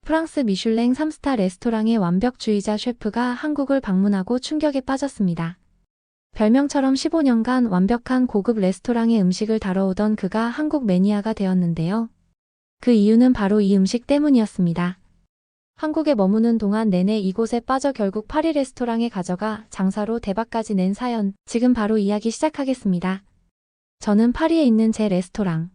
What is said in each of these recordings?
프랑스 미슐랭 3스타 레스토랑의 완벽주의자 셰프가 한국을 방문하고 충격에 빠졌습니다. 별명처럼 15년간 완벽한 고급 레스토랑의 음식을 다뤄오던 그가 한국 매니아가 되었는데요. 그 이유는 바로 이 음식 때문이었습니다. 한국에 머무는 동안 내내 이곳에 빠져 결국 파리 레스토랑에 가져가 장사로 대박까지 낸 사연, 지금 바로 이야기 시작하겠습니다. 저는 파리에 있는 제 레스토랑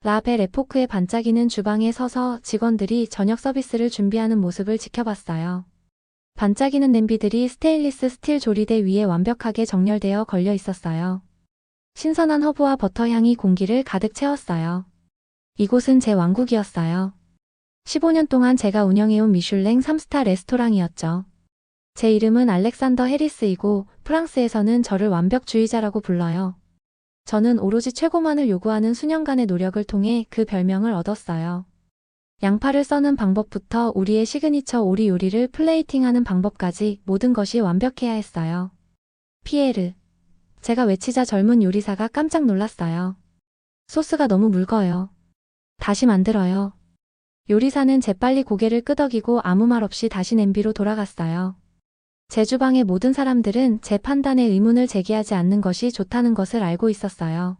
라벨 에포크의 반짝이는 주방에 서서 직원들이 저녁 서비스를 준비하는 모습을 지켜봤어요. 반짝이는 냄비들이 스테인리스 스틸 조리대 위에 완벽하게 정렬되어 걸려 있었어요. 신선한 허브와 버터 향이 공기를 가득 채웠어요. 이곳은 제 왕국이었어요. 15년 동안 제가 운영해온 미슐랭 3스타 레스토랑이었죠. 제 이름은 알렉산더 해리스이고 프랑스에서는 저를 완벽주의자라고 불러요. 저는 오로지 최고만을 요구하는 수년간의 노력을 통해 그 별명을 얻었어요. 양파를 써는 방법부터 우리의 시그니처 오리 요리를 플레이팅하는 방법까지 모든 것이 완벽해야 했어요. 피에르. 제가 외치자 젊은 요리사가 깜짝 놀랐어요. 소스가 너무 묽어요. 다시 만들어요. 요리사는 재빨리 고개를 끄덕이고 아무 말 없이 다시 냄비로 돌아갔어요. 제 주방의 모든 사람들은 제 판단에 의문을 제기하지 않는 것이 좋다는 것을 알고 있었어요.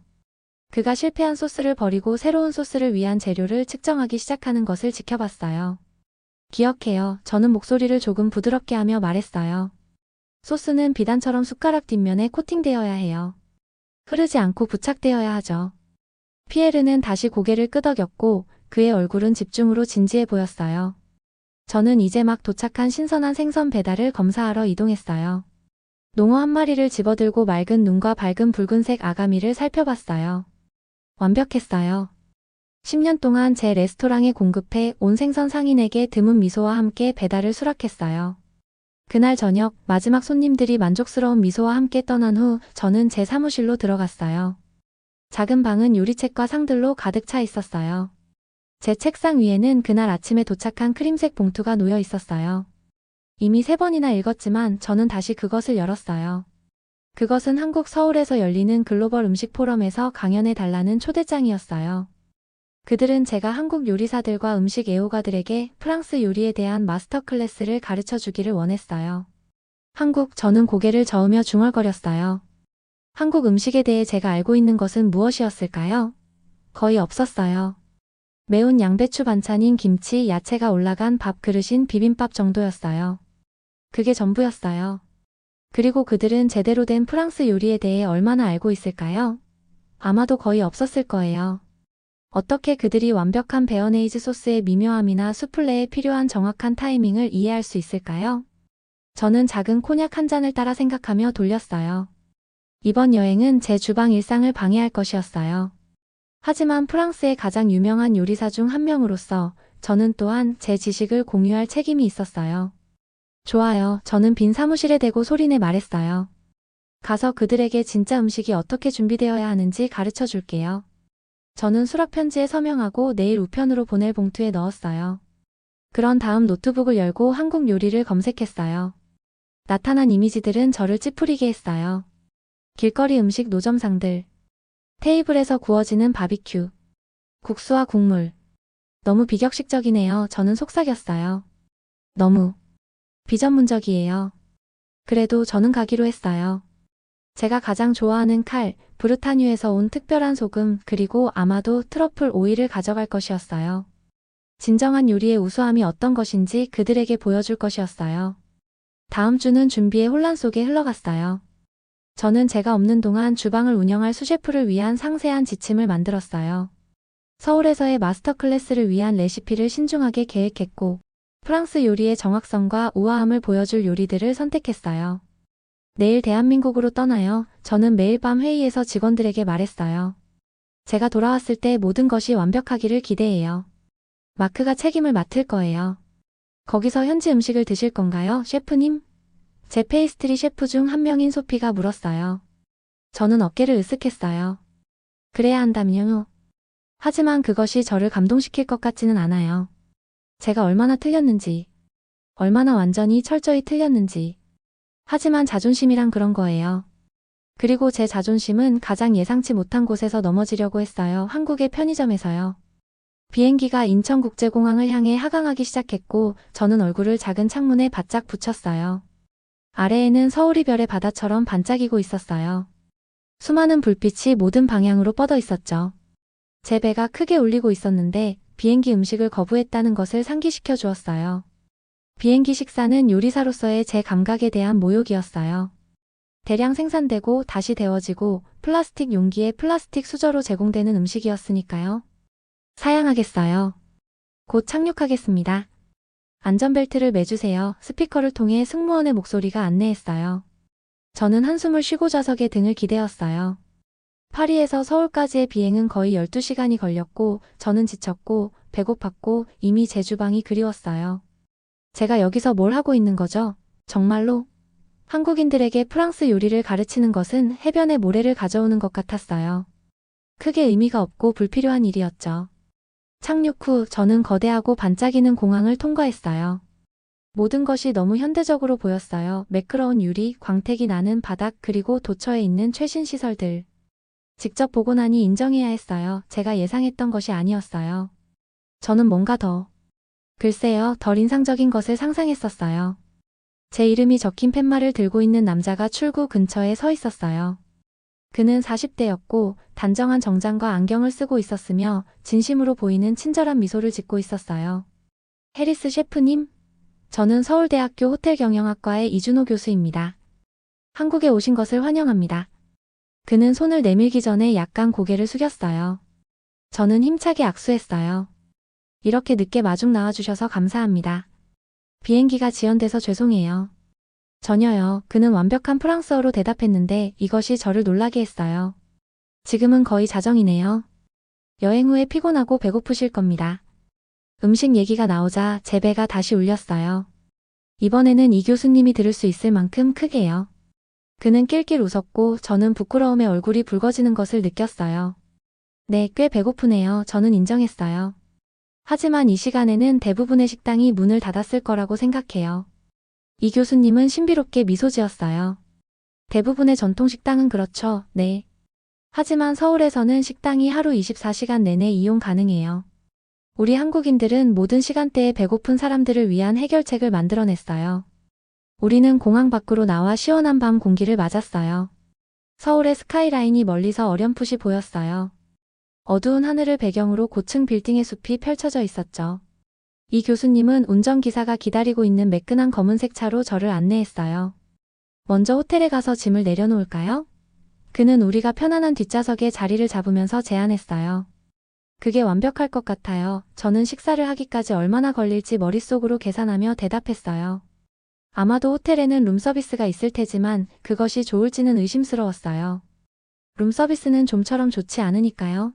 그가 실패한 소스를 버리고 새로운 소스를 위한 재료를 측정하기 시작하는 것을 지켜봤어요. 기억해요. 저는 목소리를 조금 부드럽게 하며 말했어요. 소스는 비단처럼 숟가락 뒷면에 코팅되어야 해요. 흐르지 않고 부착되어야 하죠. 피에르는 다시 고개를 끄덕였고 그의 얼굴은 집중으로 진지해 보였어요. 저는 이제 막 도착한 신선한 생선 배달을 검사하러 이동했어요. 농어 한 마리를 집어들고 맑은 눈과 밝은 붉은색 아가미를 살펴봤어요. 완벽했어요. 10년 동안 제 레스토랑에 공급해 온 생선 상인에게 드문 미소와 함께 배달을 수락했어요. 그날 저녁 마지막 손님들이 만족스러운 미소와 함께 떠난 후 저는 제 사무실로 들어갔어요. 작은 방은 요리책과 상들로 가득 차 있었어요. 제 책상 위에는 그날 아침에 도착한 크림색 봉투가 놓여 있었어요. 이미 3번이나 읽었지만 저는 다시 그것을 열었어요. 그것은 한국 서울에서 열리는 글로벌 음식 포럼에서 강연해 달라는 초대장이었어요. 그들은 제가 한국 요리사들과 음식 애호가들에게 프랑스 요리에 대한 마스터 클래스를 가르쳐 주기를 원했어요. 저는 고개를 저으며 중얼거렸어요. 한국 음식에 대해 제가 알고 있는 것은 무엇이었을까요? 거의 없었어요. 매운 양배추 반찬인 김치, 야채가 올라간 밥 그릇인 비빔밥 정도였어요. 그게 전부였어요. 그리고 그들은 제대로 된 프랑스 요리에 대해 얼마나 알고 있을까요? 아마도 거의 없었을 거예요. 어떻게 그들이 완벽한 베어네이즈 소스의 미묘함이나 수플레에 필요한 정확한 타이밍을 이해할 수 있을까요? 저는 작은 코냑 한 잔을 따라 생각하며 돌렸어요. 이번 여행은 제 주방 일상을 방해할 것이었어요. 하지만 프랑스의 가장 유명한 요리사 중 한 명으로서 저는 또한 제 지식을 공유할 책임이 있었어요. 좋아요. 저는 빈 사무실에 대고 소리내 말했어요. 가서 그들에게 진짜 음식이 어떻게 준비되어야 하는지 가르쳐 줄게요. 저는 수락 편지에 서명하고 내일 우편으로 보낼 봉투에 넣었어요. 그런 다음 노트북을 열고 한국 요리를 검색했어요. 나타난 이미지들은 저를 찌푸리게 했어요. 길거리 음식 노점상들. 테이블에서 구워지는 바비큐. 국수와 국물. 너무 비격식적이네요. 저는 속삭였어요. 너무 비전문적이에요. 그래도 저는 가기로 했어요. 제가 가장 좋아하는 칼, 브르타뉴에서 온 특별한 소금, 그리고 아마도 트러플 오일을 가져갈 것이었어요. 진정한 요리의 우수함이 어떤 것인지 그들에게 보여줄 것이었어요. 다음 주는 준비의 혼란 속에 흘러갔어요. 저는 제가 없는 동안 주방을 운영할 수셰프를 위한 상세한 지침을 만들었어요. 서울에서의 마스터 클래스를 위한 레시피를 신중하게 계획했고, 프랑스 요리의 정확성과 우아함을 보여줄 요리들을 선택했어요. 내일 대한민국으로 떠나요. 저는 매일 밤 회의에서 직원들에게 말했어요. 제가 돌아왔을 때 모든 것이 완벽하기를 기대해요. 마크가 책임을 맡을 거예요. 거기서 현지 음식을 드실 건가요, 셰프님? 제 페이스트리 셰프 중 한 명인 소피가 물었어요. 저는 어깨를 으쓱했어요. 그래야 한다면요. 하지만 그것이 저를 감동시킬 것 같지는 않아요. 제가 얼마나 틀렸는지, 얼마나 완전히 철저히 틀렸는지. 하지만 자존심이란 그런 거예요. 그리고 제 자존심은 가장 예상치 못한 곳에서 넘어지려고 했어요. 한국의 편의점에서요. 비행기가 인천국제공항을 향해 하강하기 시작했고 저는 얼굴을 작은 창문에 바짝 붙였어요. 아래에는 서울이 별의 바다처럼 반짝이고 있었어요. 수많은 불빛이 모든 방향으로 뻗어 있었죠. 제 배가 크게 울리고 있었는데 비행기 음식을 거부했다는 것을 상기시켜 주었어요. 비행기 식사는 요리사로서의 제 감각에 대한 모욕이었어요. 대량 생산되고 다시 데워지고 플라스틱 용기에 플라스틱 수저로 제공되는 음식이었으니까요. 사양하겠어요. 곧 착륙하겠습니다. 안전벨트를 매주세요. 스피커를 통해 승무원의 목소리가 안내했어요. 저는 한숨을 쉬고 좌석에 등을 기대었어요. 파리에서 서울까지의 비행은 거의 12시간이 걸렸고 저는 지쳤고 배고팠고 이미 제 주방이 그리웠어요. 제가 여기서 뭘 하고 있는 거죠? 정말로? 한국인들에게 프랑스 요리를 가르치는 것은 해변에 모래를 가져오는 것 같았어요. 크게 의미가 없고 불필요한 일이었죠. 착륙 후 저는 거대하고 반짝이는 공항을 통과했어요. 모든 것이 너무 현대적으로 보였어요. 매끄러운 유리, 광택이 나는 바닥 그리고 도처에 있는 최신 시설들. 직접 보고 나니 인정해야 했어요. 제가 예상했던 것이 아니었어요. 저는 뭔가 글쎄요, 덜 인상적인 것을 상상했었어요. 제 이름이 적힌 팻말을 들고 있는 남자가 출구 근처에 서 있었어요. 그는 40대였고 단정한 정장과 안경을 쓰고 있었으며 진심으로 보이는 친절한 미소를 짓고 있었어요. 해리스 셰프님? 저는 서울대학교 호텔경영학과의 이준호 교수입니다. 한국에 오신 것을 환영합니다. 그는 손을 내밀기 전에 약간 고개를 숙였어요. 저는 힘차게 악수했어요. 이렇게 늦게 마중 나와주셔서 감사합니다. 비행기가 지연돼서 죄송해요. 전혀요. 그는 완벽한 프랑스어로 대답했는데 이것이 저를 놀라게 했어요. 지금은 거의 자정이네요. 여행 후에 피곤하고 배고프실 겁니다. 음식 얘기가 나오자 제 배가 다시 울렸어요. 이번에는 이 교수님이 들을 수 있을 만큼 크게요. 그는 낄낄 웃었고 저는 부끄러움에 얼굴이 붉어지는 것을 느꼈어요. 네, 꽤 배고프네요. 저는 인정했어요. 하지만 이 시간에는 대부분의 식당이 문을 닫았을 거라고 생각해요. 이 교수님은 신비롭게 미소 지었어요. 대부분의 전통식당은 그렇죠. 네. 하지만 서울에서는 식당이 하루 24시간 내내 이용 가능해요. 우리 한국인들은 모든 시간대에 배고픈 사람들을 위한 해결책을 만들어냈어요. 우리는 공항 밖으로 나와 시원한 밤 공기를 맞았어요. 서울의 스카이라인이 멀리서 어렴풋이 보였어요. 어두운 하늘을 배경으로 고층 빌딩의 숲이 펼쳐져 있었죠. 이 교수님은 운전기사가 기다리고 있는 매끈한 검은색 차로 저를 안내했어요. 먼저 호텔에 가서 짐을 내려놓을까요? 그는 우리가 편안한 뒷좌석에 자리를 잡으면서 제안했어요. 그게 완벽할 것 같아요. 저는 식사를 하기까지 얼마나 걸릴지 머릿속으로 계산하며 대답했어요. 아마도 호텔에는 룸서비스가 있을 테지만 그것이 좋을지는 의심스러웠어요. 룸서비스는 좀처럼 좋지 않으니까요.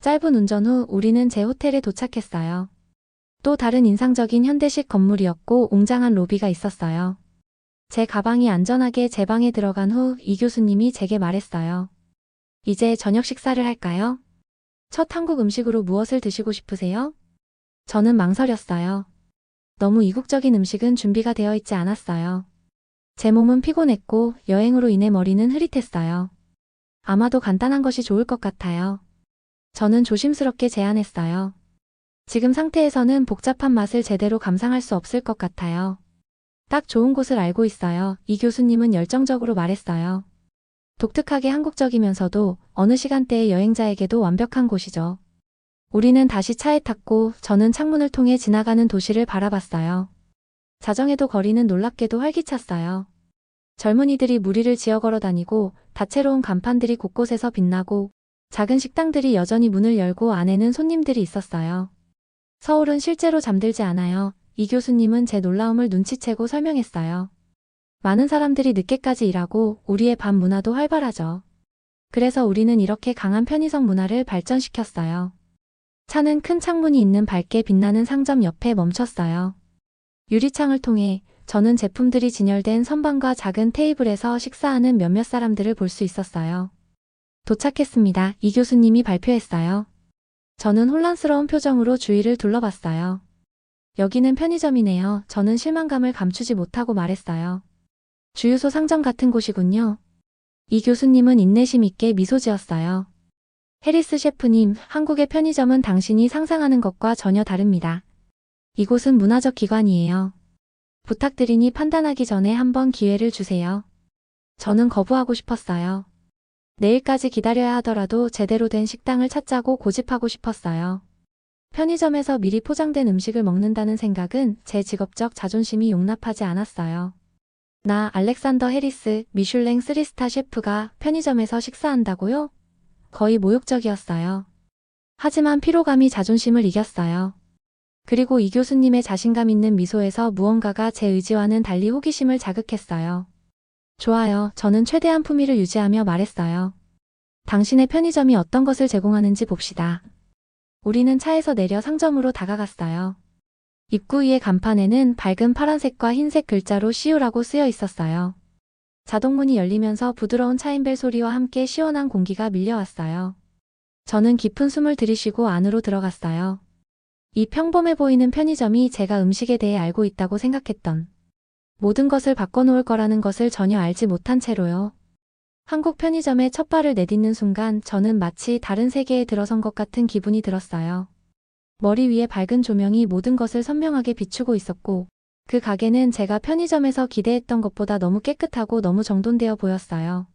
짧은 운전 후 우리는 제 호텔에 도착했어요. 또 다른 인상적인 현대식 건물이었고 웅장한 로비가 있었어요. 제 가방이 안전하게 제 방에 들어간 후 이 교수님이 제게 말했어요. 이제 저녁 식사를 할까요? 첫 한국 음식으로 무엇을 드시고 싶으세요? 저는 망설였어요. 너무 이국적인 음식은 준비가 되어 있지 않았어요. 제 몸은 피곤했고 여행으로 인해 머리는 흐릿했어요. 아마도 간단한 것이 좋을 것 같아요. 저는 조심스럽게 제안했어요. 지금 상태에서는 복잡한 맛을 제대로 감상할 수 없을 것 같아요. 딱 좋은 곳을 알고 있어요. 이 교수님은 열정적으로 말했어요. 독특하게 한국적이면서도 어느 시간대의 여행자에게도 완벽한 곳이죠. 우리는 다시 차에 탔고 저는 창문을 통해 지나가는 도시를 바라봤어요. 자정에도 거리는 놀랍게도 활기찼어요. 젊은이들이 무리를 지어 걸어 다니고 다채로운 간판들이 곳곳에서 빛나고 작은 식당들이 여전히 문을 열고 안에는 손님들이 있었어요. 서울은 실제로 잠들지 않아요. 이 교수님은 제 놀라움을 눈치채고 설명했어요. 많은 사람들이 늦게까지 일하고 우리의 밤 문화도 활발하죠. 그래서 우리는 이렇게 강한 편의성 문화를 발전시켰어요. 차는 큰 창문이 있는 밝게 빛나는 상점 옆에 멈췄어요. 유리창을 통해 저는 제품들이 진열된 선반과 작은 테이블에서 식사하는 몇몇 사람들을 볼 수 있었어요. 도착했습니다. 이 교수님이 발표했어요. 저는 혼란스러운 표정으로 주위를 둘러봤어요. 여기는 편의점이네요. 저는 실망감을 감추지 못하고 말했어요. 주유소 상점 같은 곳이군요. 이 교수님은 인내심 있게 미소 지었어요. 해리스 셰프님, 한국의 편의점은 당신이 상상하는 것과 전혀 다릅니다. 이곳은 문화적 기관이에요. 부탁드리니 판단하기 전에 한번 기회를 주세요. 저는 거부하고 싶었어요. 내일까지 기다려야 하더라도 제대로 된 식당을 찾자고 고집하고 싶었어요. 편의점에서 미리 포장된 음식을 먹는다는 생각은 제 직업적 자존심이 용납하지 않았어요. 나 알렉산더 해리스, 미슐랭 3스타 셰프가 편의점에서 식사한다고요? 거의 모욕적이었어요. 하지만 피로감이 자존심을 이겼어요. 그리고 이 교수님의 자신감 있는 미소에서 무언가가 제 의지와는 달리 호기심을 자극했어요. 좋아요. 저는 최대한 품위를 유지하며 말했어요. 당신의 편의점이 어떤 것을 제공하는지 봅시다. 우리는 차에서 내려 상점으로 다가갔어요. 입구 위의 간판에는 밝은 파란색과 흰색 글자로 CU라고 쓰여 있었어요. 자동문이 열리면서 부드러운 차인벨 소리와 함께 시원한 공기가 밀려왔어요. 저는 깊은 숨을 들이쉬고 안으로 들어갔어요. 이 평범해 보이는 편의점이 제가 음식에 대해 알고 있다고 생각했던 모든 것을 바꿔놓을 거라는 것을 전혀 알지 못한 채로요. 한국 편의점에 첫 발을 내딛는 순간 저는 마치 다른 세계에 들어선 것 같은 기분이 들었어요. 머리 위에 밝은 조명이 모든 것을 선명하게 비추고 있었고, 그 가게는 제가 편의점에서 기대했던 것보다 너무 깨끗하고 너무 정돈되어 보였어요.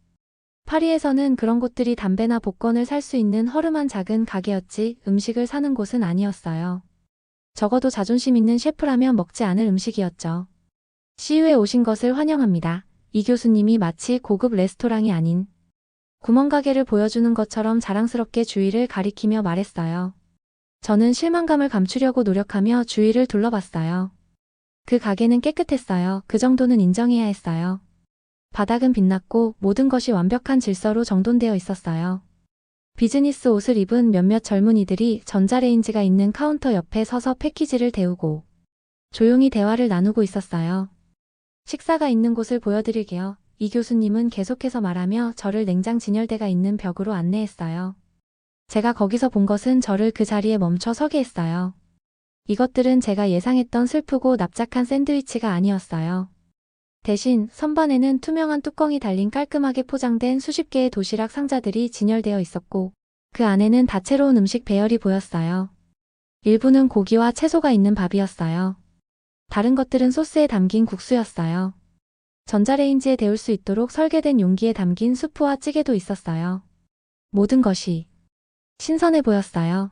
파리에서는 그런 곳들이 담배나 복권을 살 수 있는 허름한 작은 가게였지 음식을 사는 곳은 아니었어요. 적어도 자존심 있는 셰프라면 먹지 않을 음식이었죠. CU에 오신 것을 환영합니다. 이 교수님이 마치 고급 레스토랑이 아닌 구멍가게를 보여주는 것처럼 자랑스럽게 주위를 가리키며 말했어요. 저는 실망감을 감추려고 노력하며 주위를 둘러봤어요. 그 가게는 깨끗했어요. 그 정도는 인정해야 했어요. 바닥은 빛났고 모든 것이 완벽한 질서로 정돈되어 있었어요. 비즈니스 옷을 입은 몇몇 젊은이들이 전자레인지가 있는 카운터 옆에 서서 패키지를 데우고 조용히 대화를 나누고 있었어요. 식사가 있는 곳을 보여드릴게요. 이 교수님은 계속해서 말하며 저를 냉장 진열대가 있는 벽으로 안내했어요. 제가 거기서 본 것은 저를 그 자리에 멈춰 서게 했어요. 이것들은 제가 예상했던 슬프고 납작한 샌드위치가 아니었어요. 대신 선반에는 투명한 뚜껑이 달린 깔끔하게 포장된 수십 개의 도시락 상자들이 진열되어 있었고 그 안에는 다채로운 음식 배열이 보였어요. 일부는 고기와 채소가 있는 밥이었어요. 다른 것들은 소스에 담긴 국수였어요. 전자레인지에 데울 수 있도록 설계된 용기에 담긴 수프와 찌개도 있었어요. 모든 것이 신선해 보였어요.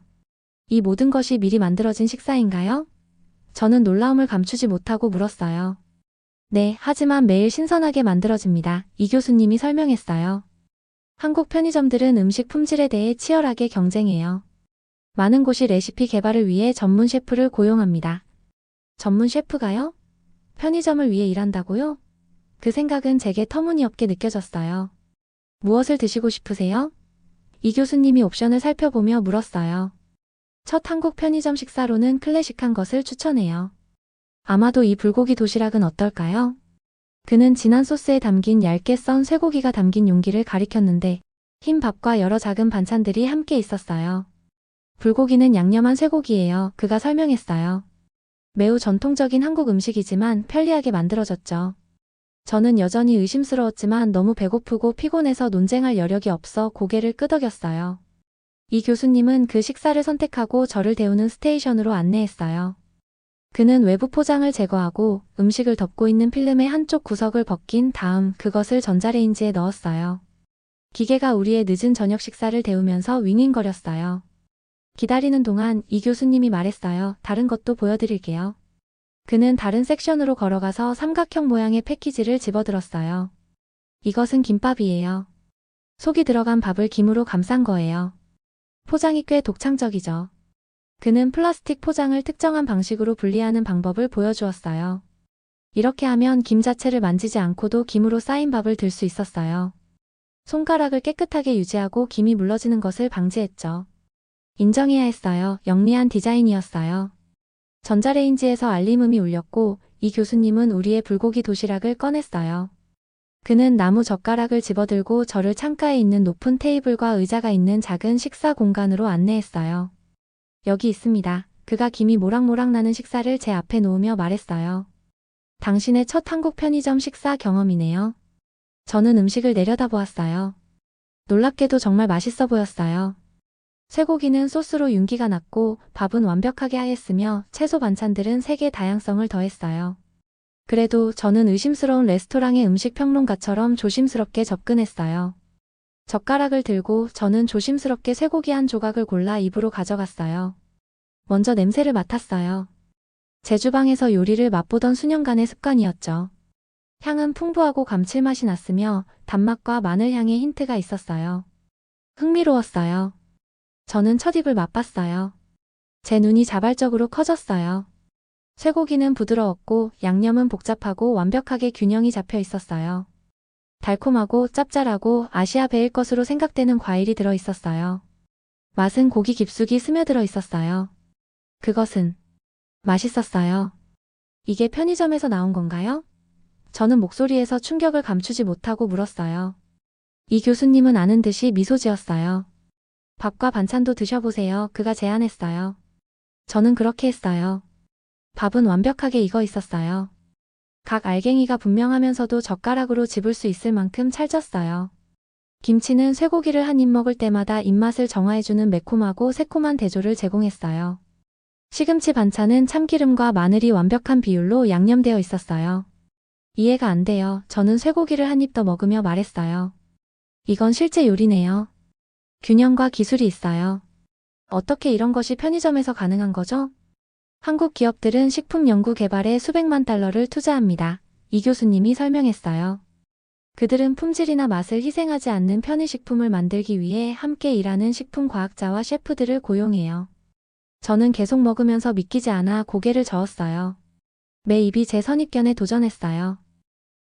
이 모든 것이 미리 만들어진 식사인가요? 저는 놀라움을 감추지 못하고 물었어요. 네, 하지만 매일 신선하게 만들어집니다. 이 교수님이 설명했어요. 한국 편의점들은 음식 품질에 대해 치열하게 경쟁해요. 많은 곳이 레시피 개발을 위해 전문 셰프를 고용합니다. 전문 셰프가요? 편의점을 위해 일한다고요? 그 생각은 제게 터무니없게 느껴졌어요. 무엇을 드시고 싶으세요? 이 교수님이 옵션을 살펴보며 물었어요. 첫 한국 편의점 식사로는 클래식한 것을 추천해요. 아마도 이 불고기 도시락은 어떨까요? 그는 진한 소스에 담긴 얇게 썬 쇠고기가 담긴 용기를 가리켰는데 흰 밥과 여러 작은 반찬들이 함께 있었어요. 불고기는 양념한 쇠고기예요. 그가 설명했어요. 매우 전통적인 한국 음식이지만 편리하게 만들어졌죠. 저는 여전히 의심스러웠지만 너무 배고프고 피곤해서 논쟁할 여력이 없어 고개를 끄덕였어요. 이 교수님은 그 식사를 선택하고 저를 데우는 스테이션으로 안내했어요. 그는 외부 포장을 제거하고 음식을 덮고 있는 필름의 한쪽 구석을 벗긴 다음 그것을 전자레인지에 넣었어요. 기계가 우리의 늦은 저녁 식사를 데우면서 윙윙거렸어요. 기다리는 동안 이 교수님이 말했어요. 다른 것도 보여드릴게요. 그는 다른 섹션으로 걸어가서 삼각형 모양의 패키지를 집어들었어요. 이것은 김밥이에요. 속이 들어간 밥을 김으로 감싼 거예요. 포장이 꽤 독창적이죠. 그는 플라스틱 포장을 특정한 방식으로 분리하는 방법을 보여주었어요. 이렇게 하면 김 자체를 만지지 않고도 김으로 쌓인 밥을 들 수 있었어요. 손가락을 깨끗하게 유지하고 김이 물러지는 것을 방지했죠. 인정해야 했어요. 영리한 디자인이었어요. 전자레인지에서 알림음이 울렸고 이 교수님은 우리의 불고기 도시락을 꺼냈어요. 그는 나무 젓가락을 집어들고 저를 창가에 있는 높은 테이블과 의자가 있는 작은 식사 공간으로 안내했어요. 여기 있습니다. 그가 김이 모락모락 나는 식사를 제 앞에 놓으며 말했어요. 당신의 첫 한국 편의점 식사 경험이네요. 저는 음식을 내려다보았어요. 놀랍게도 정말 맛있어 보였어요. 쇠고기는 소스로 윤기가 났고 밥은 완벽하게 하였으며 채소 반찬들은 색의 다양성을 더했어요. 그래도 저는 의심스러운 레스토랑의 음식 평론가처럼 조심스럽게 접근했어요. 젓가락을 들고 저는 조심스럽게 쇠고기 한 조각을 골라 입으로 가져갔어요. 먼저 냄새를 맡았어요. 제 주방에서 요리를 맛보던 수년간의 습관이었죠. 향은 풍부하고 감칠맛이 났으며 단맛과 마늘향의 힌트가 있었어요. 흥미로웠어요. 저는 첫 입을 맛봤어요. 제 눈이 자발적으로 커졌어요. 쇠고기는 부드러웠고 양념은 복잡하고 완벽하게 균형이 잡혀 있었어요. 달콤하고 짭짤하고 아시아 베일 것으로 생각되는 과일이 들어 있었어요. 맛은 고기 깊숙이 스며들어 있었어요. 그것은 맛있었어요. 이게 편의점에서 나온 건가요? 저는 목소리에서 충격을 감추지 못하고 물었어요. 이 교수님은 아는 듯이 미소 지었어요. 밥과 반찬도 드셔보세요. 그가 제안했어요. 저는 그렇게 했어요. 밥은 완벽하게 익어 있었어요. 각 알갱이가 분명하면서도 젓가락으로 집을 수 있을 만큼 찰졌어요. 김치는 쇠고기를 한 입 먹을 때마다 입맛을 정화해주는 매콤하고 새콤한 대조를 제공했어요. 시금치 반찬은 참기름과 마늘이 완벽한 비율로 양념되어 있었어요. 이해가 안 돼요. 저는 쇠고기를 한 입 더 먹으며 말했어요. 이건 실제 요리네요. 균형과 기술이 있어요. 어떻게 이런 것이 편의점에서 가능한 거죠? 한국 기업들은 식품 연구 개발에 수백만 달러를 투자합니다. 이 교수님이 설명했어요. 그들은 품질이나 맛을 희생하지 않는 편의식품을 만들기 위해 함께 일하는 식품과학자와 셰프들을 고용해요. 저는 계속 먹으면서 믿기지 않아 고개를 저었어요. 매 입이 제 선입견에 도전했어요.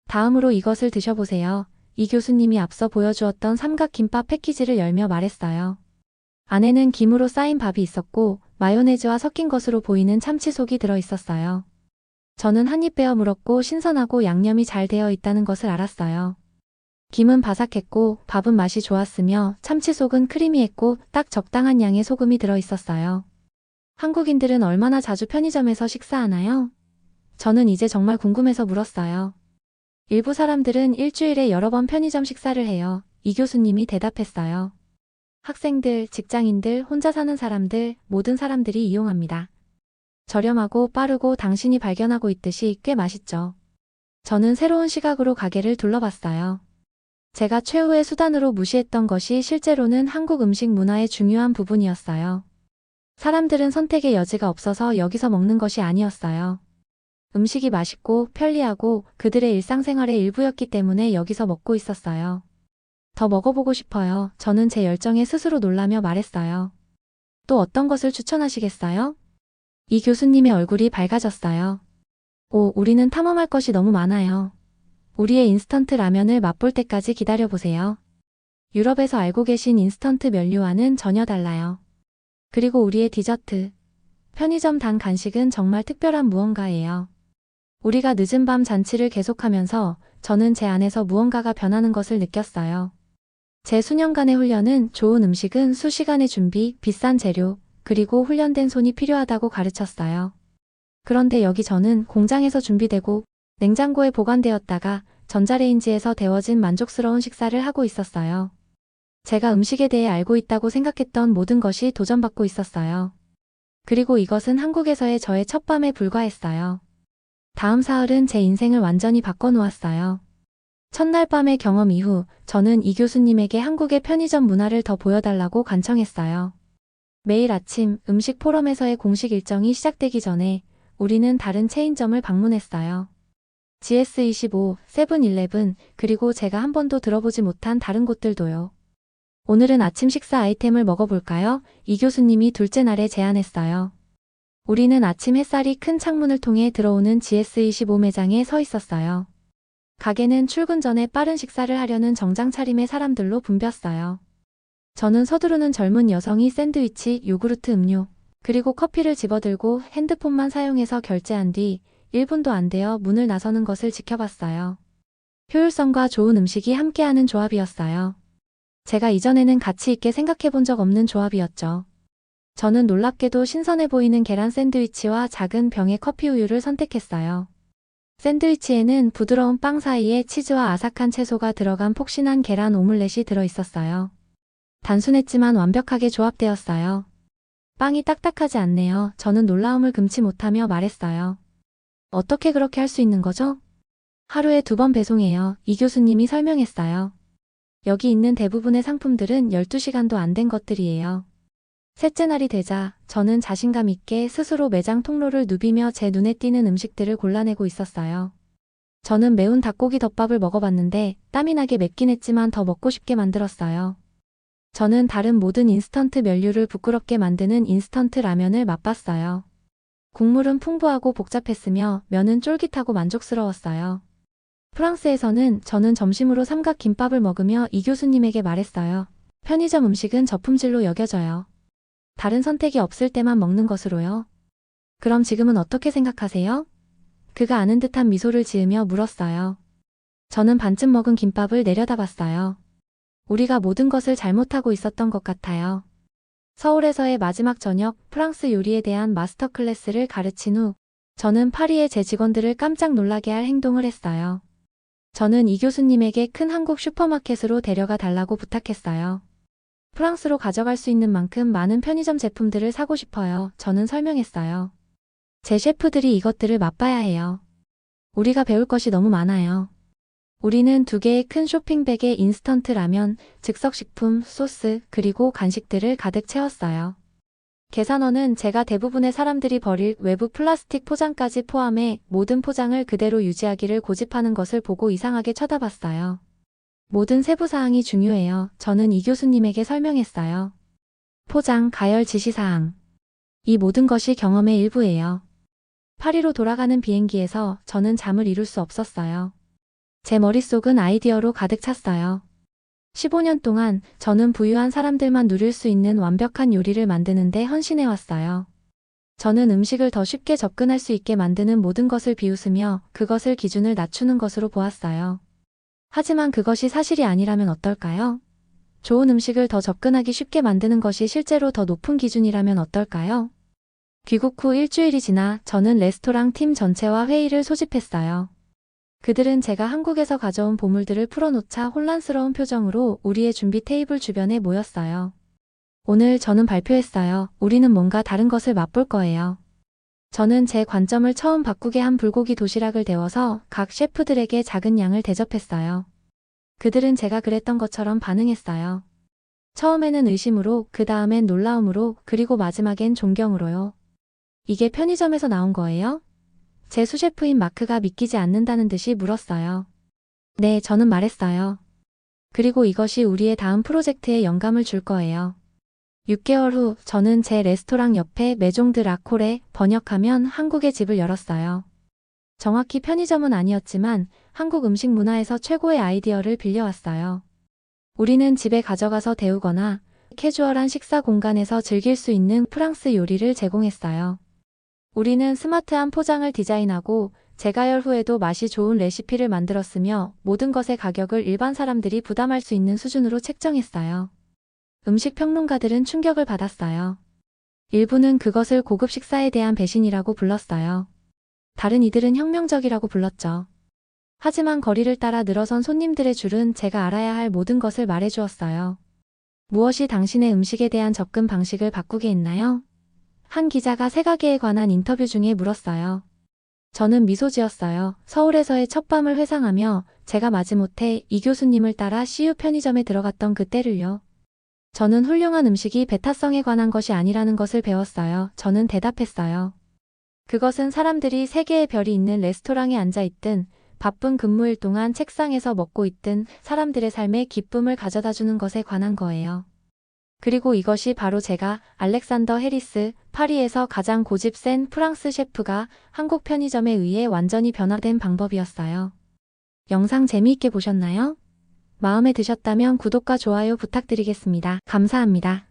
다음으로 이것을 드셔보세요. 이 교수님이 앞서 보여주었던 삼각김밥 패키지를 열며 말했어요. 안에는 김으로 쌓인 밥이 있었고 마요네즈와 섞인 것으로 보이는 참치속이 들어 있었어요. 저는 한 입 베어 물었고 신선하고 양념이 잘 되어 있다는 것을 알았어요. 김은 바삭했고 밥은 맛이 좋았으며 참치속은 크리미했고 딱 적당한 양의 소금이 들어 있었어요. 한국인들은 얼마나 자주 편의점에서 식사하나요? 저는 이제 정말 궁금해서 물었어요. 일부 사람들은 일주일에 여러 번 편의점 식사를 해요. 이 교수님이 대답했어요. 학생들, 직장인들, 혼자 사는 사람들, 모든 사람들이 이용합니다. 저렴하고 빠르고 당신이 발견하고 있듯이 꽤 맛있죠. 저는 새로운 시각으로 가게를 둘러봤어요. 제가 최후의 수단으로 무시했던 것이 실제로는 한국 음식 문화의 중요한 부분이었어요. 사람들은 선택의 여지가 없어서 여기서 먹는 것이 아니었어요. 음식이 맛있고 편리하고 그들의 일상생활의 일부였기 때문에 여기서 먹고 있었어요. 더 먹어보고 싶어요. 저는 제 열정에 스스로 놀라며 말했어요. 또 어떤 것을 추천하시겠어요? 이 교수님의 얼굴이 밝아졌어요. 오, 우리는 탐험할 것이 너무 많아요. 우리의 인스턴트 라면을 맛볼 때까지 기다려보세요. 유럽에서 알고 계신 인스턴트 면류와는 전혀 달라요. 그리고 우리의 디저트. 편의점 단 간식은 정말 특별한 무언가예요. 우리가 늦은 밤 잔치를 계속하면서 저는 제 안에서 무언가가 변하는 것을 느꼈어요. 제 수년간의 훈련은 좋은 음식은 수시간의 준비, 비싼 재료, 그리고 훈련된 손이 필요하다고 가르쳤어요. 그런데 여기 저는 공장에서 준비되고 냉장고에 보관되었다가 전자레인지에서 데워진 만족스러운 식사를 하고 있었어요. 제가 음식에 대해 알고 있다고 생각했던 모든 것이 도전받고 있었어요. 그리고 이것은 한국에서의 저의 첫 밤에 불과했어요. 다음 사흘은 제 인생을 완전히 바꿔놓았어요. 첫날 밤의 경험 이후 저는 이 교수님에게 한국의 편의점 문화를 더 보여달라고 간청했어요. 매일 아침 음식 포럼에서의 공식 일정이 시작되기 전에 우리는 다른 체인점을 방문했어요. GS25, 세븐일레븐, 그리고 제가 한 번도 들어보지 못한 다른 곳들도요. 오늘은 아침 식사 아이템을 먹어볼까요? 이 교수님이 둘째 날에 제안했어요. 우리는 아침 햇살이 큰 창문을 통해 들어오는 GS25 매장에 서 있었어요. 가게는 출근 전에 빠른 식사를 하려는 정장 차림의 사람들로 붐볐어요. 저는 서두르는 젊은 여성이 샌드위치, 요구르트 음료, 그리고 커피를 집어들고 핸드폰만 사용해서 결제한 뒤 1분도 안 되어 문을 나서는 것을 지켜봤어요. 효율성과 좋은 음식이 함께하는 조합이었어요. 제가 이전에는 가치 있게 생각해 본 적 없는 조합이었죠. 저는 놀랍게도 신선해 보이는 계란 샌드위치와 작은 병의 커피 우유를 선택했어요. 샌드위치에는 부드러운 빵 사이에 치즈와 아삭한 채소가 들어간 폭신한 계란 오믈렛이 들어 있었어요. 단순했지만 완벽하게 조합되었어요. 빵이 딱딱하지 않네요. 저는 놀라움을 금치 못하며 말했어요. 어떻게 그렇게 할 수 있는 거죠? 하루에 2번 배송해요. 이 교수님이 설명했어요. 여기 있는 대부분의 상품들은 12시간도 안 된 것들이에요. 셋째 날이 되자 저는 자신감 있게 스스로 매장 통로를 누비며 제 눈에 띄는 음식들을 골라내고 있었어요. 저는 매운 닭고기 덮밥을 먹어봤는데 땀이 나게 맵긴 했지만 더 먹고 싶게 만들었어요. 저는 다른 모든 인스턴트 면류를 부끄럽게 만드는 인스턴트 라면을 맛봤어요. 국물은 풍부하고 복잡했으며 면은 쫄깃하고 만족스러웠어요. 프랑스에서는 저는 점심으로 삼각 김밥을 먹으며 이 교수님에게 말했어요. 편의점 음식은 저품질로 여겨져요. 다른 선택이 없을 때만 먹는 것으로요. 그럼 지금은 어떻게 생각하세요? 그가 아는 듯한 미소를 지으며 물었어요. 저는 반쯤 먹은 김밥을 내려다봤어요. 우리가 모든 것을 잘못하고 있었던 것 같아요. 서울에서의 마지막 저녁 프랑스 요리에 대한 마스터 클래스를 가르친 후 저는 파리의 제 직원들을 깜짝 놀라게 할 행동을 했어요. 저는 이 교수님에게 큰 한국 슈퍼마켓으로 데려가 달라고 부탁했어요. 프랑스로 가져갈 수 있는 만큼 많은 편의점 제품들을 사고 싶어요. 저는 설명했어요. 제 셰프들이 이것들을 맛봐야 해요. 우리가 배울 것이 너무 많아요. 우리는 2개의 큰 쇼핑백에 인스턴트 라면, 즉석식품, 소스, 그리고 간식들을 가득 채웠어요. 계산원은 제가 대부분의 사람들이 버릴 외부 플라스틱 포장까지 포함해 모든 포장을 그대로 유지하기를 고집하는 것을 보고 이상하게 쳐다봤어요. 모든 세부사항이 중요해요. 저는 이 교수님에게 설명했어요. 포장, 가열 지시사항. 이 모든 것이 경험의 일부예요. 파리로 돌아가는 비행기에서 저는 잠을 이룰 수 없었어요. 제 머릿속은 아이디어로 가득 찼어요. 15년 동안 저는 부유한 사람들만 누릴 수 있는 완벽한 요리를 만드는데 헌신해왔어요. 저는 음식을 더 쉽게 접근할 수 있게 만드는 모든 것을 비웃으며 그것을 기준을 낮추는 것으로 보았어요. 하지만 그것이 사실이 아니라면 어떨까요? 좋은 음식을 더 접근하기 쉽게 만드는 것이 실제로 더 높은 기준이라면 어떨까요? 귀국 후 일주일이 지나 저는 레스토랑 팀 전체와 회의를 소집했어요. 그들은 제가 한국에서 가져온 보물들을 풀어놓자 혼란스러운 표정으로 우리의 준비 테이블 주변에 모였어요. 오늘 저는 발표했어요. 우리는 뭔가 다른 것을 맛볼 거예요. 저는 제 관점을 처음 바꾸게 한 불고기 도시락을 데워서 각 셰프들에게 작은 양을 대접했어요. 그들은 제가 그랬던 것처럼 반응했어요. 처음에는 의심으로, 그 다음엔 놀라움으로, 그리고 마지막엔 존경으로요. 이게 편의점에서 나온 거예요? 제 수셰프인 마크가 믿기지 않는다는 듯이 물었어요. 네, 저는 말했어요. 그리고 이것이 우리의 다음 프로젝트에 영감을 줄 거예요. 6개월 후 저는 제 레스토랑 옆에 메종 드 라콜에 번역하면 한국의 집을 열었어요. 정확히 편의점은 아니었지만 한국 음식 문화에서 최고의 아이디어를 빌려왔어요. 우리는 집에 가져가서 데우거나 캐주얼한 식사 공간에서 즐길 수 있는 프랑스 요리를 제공했어요. 우리는 스마트한 포장을 디자인하고 재가열 후에도 맛이 좋은 레시피를 만들었으며 모든 것의 가격을 일반 사람들이 부담할 수 있는 수준으로 책정했어요. 음식 평론가들은 충격을 받았어요. 일부는 그것을 고급 식사에 대한 배신이라고 불렀어요. 다른 이들은 혁명적이라고 불렀죠. 하지만 거리를 따라 늘어선 손님들의 줄은 제가 알아야 할 모든 것을 말해주었어요. 무엇이 당신의 음식에 대한 접근 방식을 바꾸게 했나요? 한 기자가 새 가게에 관한 인터뷰 중에 물었어요. 저는 미소 지었어요. 서울에서의 첫 밤을 회상하며 제가 마지못해 이 교수님을 따라 CU 편의점에 들어갔던 그때를요. 저는 훌륭한 음식이 배타성에 관한 것이 아니라는 것을 배웠어요. 저는 대답했어요. 그것은 사람들이 3개의 별이 있는 레스토랑에 앉아있든 바쁜 근무일 동안 책상에서 먹고 있든 사람들의 삶에 기쁨을 가져다주는 것에 관한 거예요. 그리고 이것이 바로 제가 알렉산더 해리스, 파리에서 가장 고집 센 프랑스 셰프가 한국 편의점에 의해 완전히 변화된 방법이었어요. 영상 재미있게 보셨나요? 마음에 드셨다면 구독과 좋아요 부탁드리겠습니다. 감사합니다.